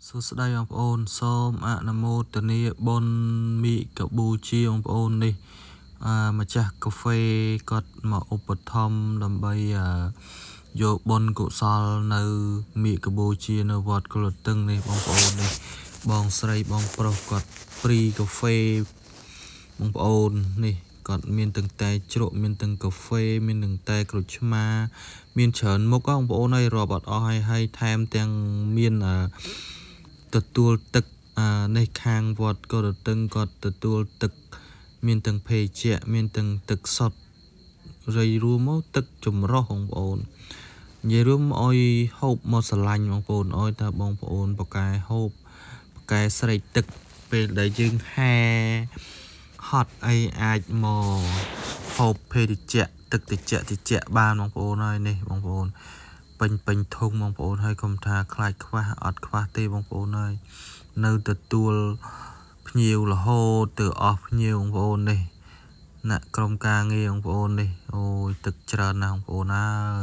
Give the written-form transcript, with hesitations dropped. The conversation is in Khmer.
សួស្តីបងប្អូនសូមអនុមោទនាបុណ្យមីកាប៊ូជាបងប្អូននេះម្ចាស់កាហ្វេគាត់មកឧបត្ថម្ភដើម្បីយកបុណ្យកុសលនៅមីកាប៊ូជានៅវត្តកុលតឹងនេះបងប្អូននេះបងស្រីបងប្រុសគាត់ព្រីកាហ្វេបងប្អូននេះគាត់មានទាំងតែជ្រក់មានទាំងកាហ្វេមានទាំងតែក្រូចឆ្មាមានច្រើនមុខបងប្អូនហើយរាប់អត់អស់ហើយថែមទាំងមានទទួលទឹកនេះខាងវត្តកុលតឹងគាត់ទទួលទឹកមានទាំងភេសជ្ជៈមានទាំងទឹកសុទ្ធរៃរួមមកទឹកចម្រោះបងប្អូននិយាយរួមឲ្យហូបមកស្រឡាញ់បងប្អូនឲ្យតើបងប្អូនបកែហូបបកែស្រេកទឹកពេលដែលយើងហែហត់អីអាចមកហូបភេសជ្ជៈទឹកត្រជាក់បានបងប្អូនហើយនេះបងប្អូនពេញធុងបងប្អូនហើយកុំថាខ្លាចខ្វះអត់ខ្វះទេបងប្អូនហើយនៅទទួលភ្ញៀវរហូតទៅអស់ភ្ញៀវបងប្អូននេះអ្នកក្រុមការងារបងប្អូននេះអូយទឹកច្រើនណាស់បងប្អូនហើយ